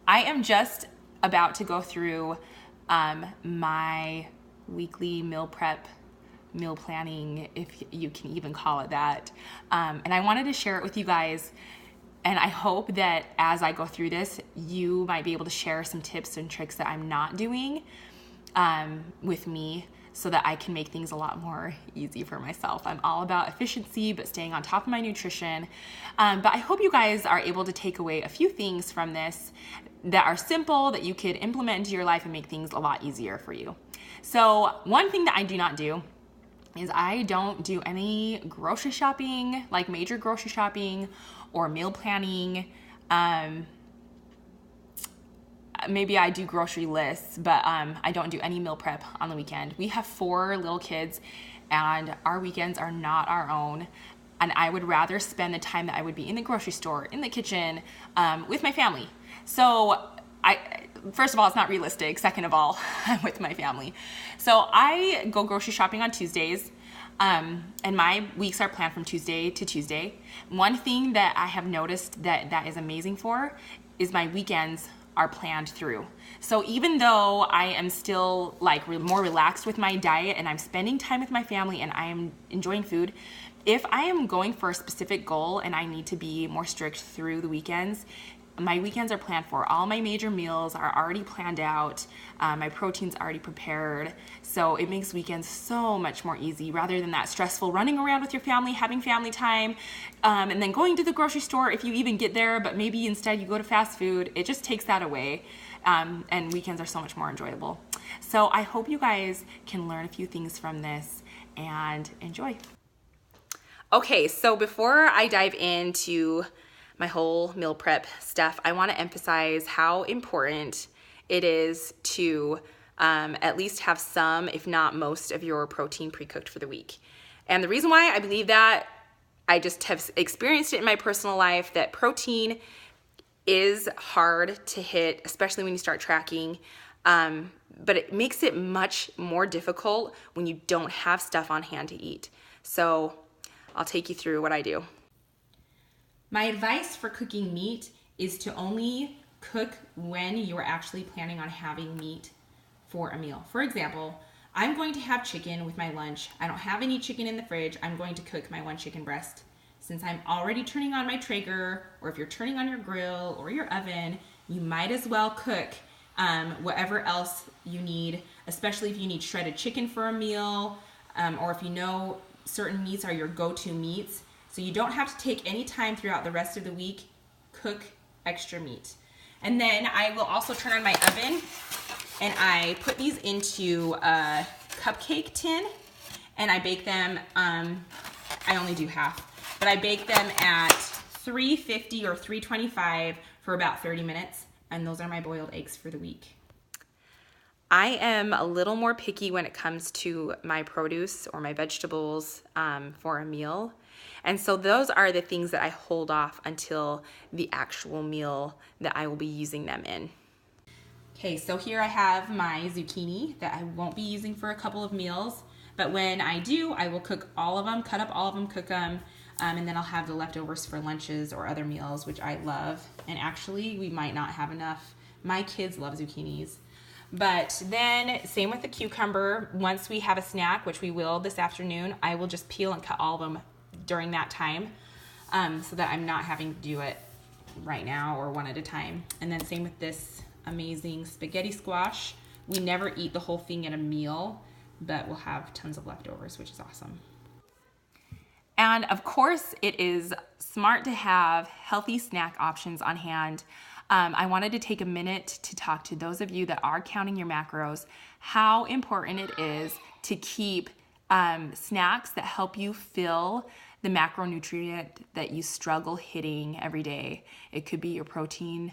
I am just about to go through my weekly meal prep, meal planning, if you can even call it that. And I wanted to share it with you guys. And I hope that as I go through this, you might be able to share some tips and tricks that I'm not doing with me so that I can make things a lot more easy for myself. I'm all about efficiency, but staying on top of my nutrition. But I hope you guys are able to take away a few things from this that are simple, that you could implement into your life and make things a lot easier for you. So one thing that I do not do is I don't do any grocery shopping, like major grocery shopping or meal planning. Maybe I do grocery lists, but I don't do any meal prep on the weekend. We have 4 little kids and our weekends are not our own. And I would rather spend the time that I would be in the grocery store, in the kitchen, with my family. So first of all, it's not realistic. Second of all, I'm with my family. So I go grocery shopping on Tuesdays. And my weeks are planned from Tuesday to Tuesday. One thing that I have noticed that is amazing for is my weekends are planned through. So even though I am still like more relaxed with my diet and I'm spending time with my family and I am enjoying food, if I am going for a specific goal and I need to be more strict through the weekends, my weekends are planned for. All my major meals are already planned out. My protein's already prepared. So it makes weekends so much more easy rather than that stressful running around with your family, having family time, and then going to the grocery store if you even get there, but maybe instead you go to fast food. It just takes that away. And weekends are so much more enjoyable. So I hope you guys can learn a few things from this and enjoy. Okay, so before I dive into my whole meal prep stuff, I want to emphasize how important it is to at least have some, if not most, of your protein pre-cooked for the week. And the reason why I believe that, I just have experienced it in my personal life, that protein is hard to hit, especially when you start tracking. But it makes it much more difficult when you don't have stuff on hand to eat. So I'll take you through what I do. My advice for cooking meat is to only cook when you are actually planning on having meat for a meal. For example, I'm going to have chicken with my lunch. I don't have any chicken in the fridge. I'm going to cook my 1 chicken breast. Since I'm already turning on my Traeger, or if you're turning on your grill or your oven, you might as well cook whatever else you need, especially if you need shredded chicken for a meal, or if you know certain meats are your go-to meats. So you don't have to take any time throughout the rest of the week. Cook extra meat. And then I will also turn on my oven and I put these into a cupcake tin and I bake them, I only do half, but I bake them at 350 or 325 for about 30 minutes. And those are my boiled eggs for the week. I am a little more picky when it comes to my produce or my vegetables for a meal. And so those are the things that I hold off until the actual meal that I will be using them in. Okay, so here I have my zucchini that I won't be using for a couple of meals, but when I do, I will cook all of them, cut up all of them, cook them, and then I'll have the leftovers for lunches or other meals, which I love. And actually, we might not have enough. My kids love zucchinis. But then same with the cucumber. Once we have a snack, which we will this afternoon, I will just peel and cut all of them during that time so that I'm not having to do it right now or one at a time. And then same with this amazing spaghetti squash. We never eat the whole thing at a meal, but we'll have tons of leftovers, which is awesome. And of course, it is smart to have healthy snack options on hand. I wanted to take a minute to talk to those of you that are counting your macros, how important it is to keep snacks that help you fill the macronutrient that you struggle hitting every day. It could be your protein,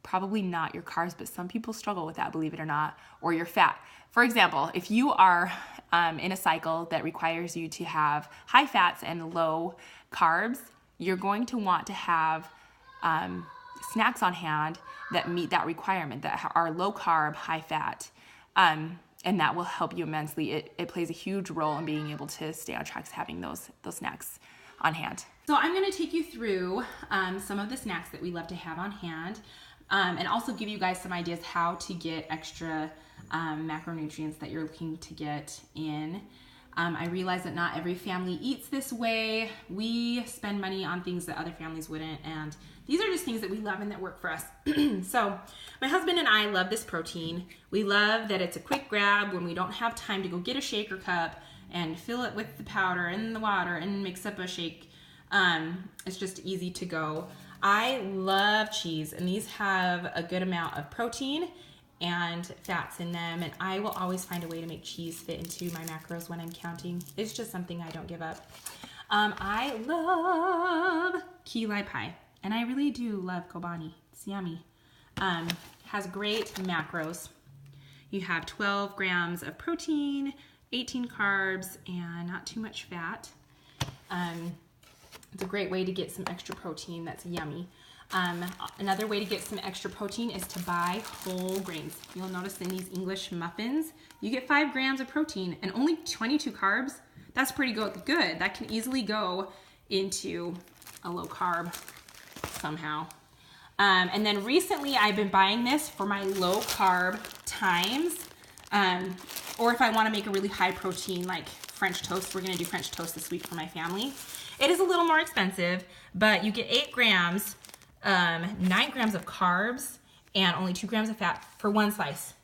probably not your carbs, but some people struggle with that, believe it or not, or your fat. For example, if you are in a cycle that requires you to have high fats and low carbs, you're going to want to have snacks on hand that meet that requirement, that are low carb, high fat. And that will help you immensely. It plays a huge role in being able to stay on track, having those snacks on hand. So I'm going to take you through some of the snacks that we love to have on hand. and also give you guys some ideas how to get extra macronutrients that you're looking to get in. I realize that not every family eats this way. We spend money on things that other families wouldn't, and these are just things that we love and that work for us. So my husband and I love this protein. We love that it's a quick grab when we don't have time to go get a shaker cup and fill it with the powder and the water and mix up a shake. It's just easy to go. I love cheese, and these have a good amount of protein and fats in them, and I will always find a way to make cheese fit into my macros when I'm counting. It's just something I don't give up. I love key lime pie, and I really do love Kobani. It's yummy. Has great macros. You have 12 grams of protein, 18 carbs, and not too much fat. It's a great way to get some extra protein that's yummy. Another way to get some extra protein is to buy whole grains. You'll notice in these English muffins, you get 5 grams of protein and only 22 carbs. That's pretty good. That can easily go into a low carb somehow. And then recently I've been buying this for my low carb times. Or if I want to make a really high protein like French toast. We're going to do French toast this week for my family. It is a little more expensive, but you get 8 grams, 9 grams of carbs, and only 2 grams of fat for one slice.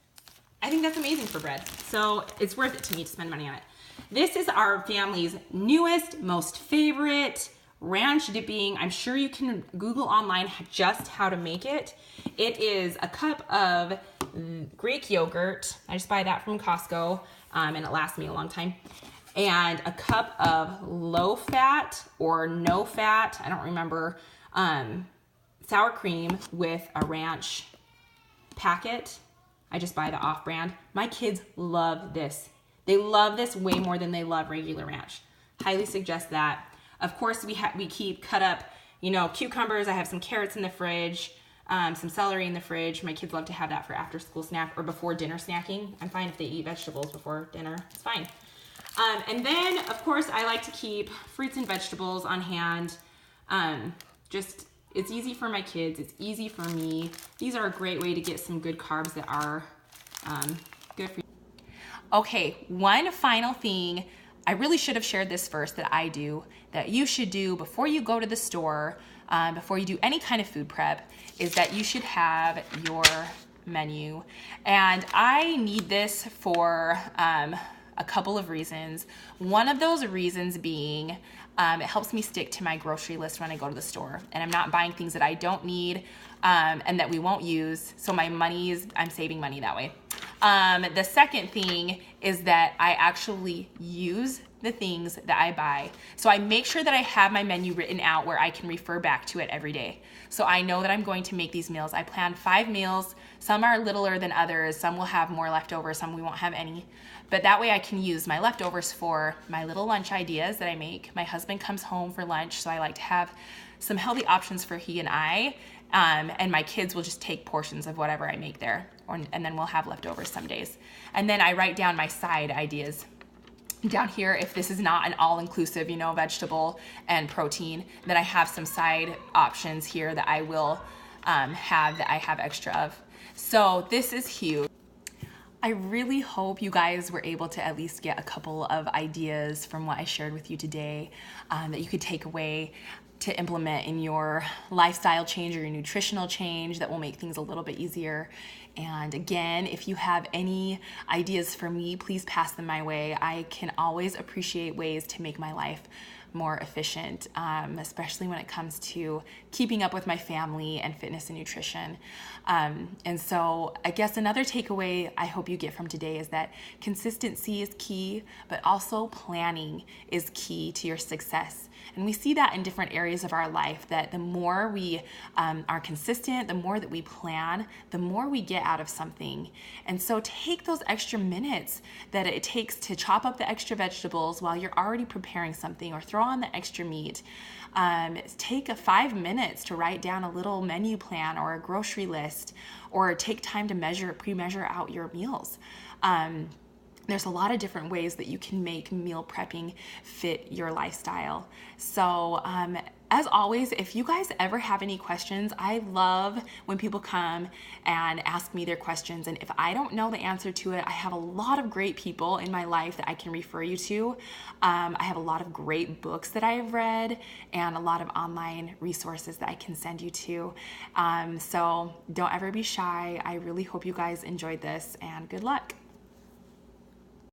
I think that's amazing for bread. So it's worth it to me to spend money on it. This is our family's newest, most favorite ranch dipping. I'm sure you can Google online just how to make it. It is a cup of Greek yogurt. I just buy that from Costco, and it lasts me a long time. And a cup of low fat or no fat, I don't remember, sour cream with a ranch packet. I just buy the off-brand. My kids love this. They love this way more than they love regular ranch. Highly suggest that. Of course, we keep cut up, cucumbers. I have some carrots in the fridge, some celery in the fridge. My kids love to have that for after school snack or before dinner snacking. I'm fine if they eat vegetables before dinner. It's fine. And then, of course, I like to keep fruits and vegetables on hand. It's easy for my kids. It's easy for me. These are a great way to get some good carbs that are good for you. Okay, one final thing. I really should have shared this first that you should do before you go to the store, before you do any kind of food prep, is that you should have your menu. And I need this for a couple of reasons. One of those reasons being it helps me stick to my grocery list when I go to the store, and I'm not buying things that I don't need and that we won't use. So I'm saving money that way. The second thing is that I actually use the things that I buy. So I make sure that I have my menu written out where I can refer back to it every day. So I know that I'm going to make these meals. I plan 5 meals. Some are littler than others. Some will have more leftovers. Some we won't have any. But that way I can use my leftovers for my little lunch ideas that I make. My husband comes home for lunch, so I like to have some healthy options for he and I. And my kids will just take portions of whatever I make there, and then we'll have leftovers some days. And then I write down my side ideas down here. If this is not an all-inclusive, vegetable and protein, then I have some side options here that I will have extra of. So this is huge. I really hope you guys were able to at least get a couple of ideas from what I shared with you today that you could take away to implement in your lifestyle change or your nutritional change that will make things a little bit easier. And again, if you have any ideas for me, please pass them my way. I can always appreciate ways to make my life more efficient, especially when it comes to keeping up with my family and fitness and nutrition. And so I guess another takeaway I hope you get from today is that consistency is key, but also planning is key to your success. And we see that in different areas of our life, that the more we are consistent, the more that we plan, the more we get out of something. And so take those extra minutes that it takes to chop up the extra vegetables while you're already preparing something, or throw on the extra meat. Take 5 minutes to write down a little menu plan or a grocery list, or take time to pre-measure out your meals. there's a lot of different ways that you can make meal prepping fit your lifestyle. So, as always, if you guys ever have any questions, I love when people come and ask me their questions. And if I don't know the answer to it, I have a lot of great people in my life that I can refer you to. I have a lot of great books that I've read and a lot of online resources that I can send you to. So don't ever be shy. I really hope you guys enjoyed this, and good luck.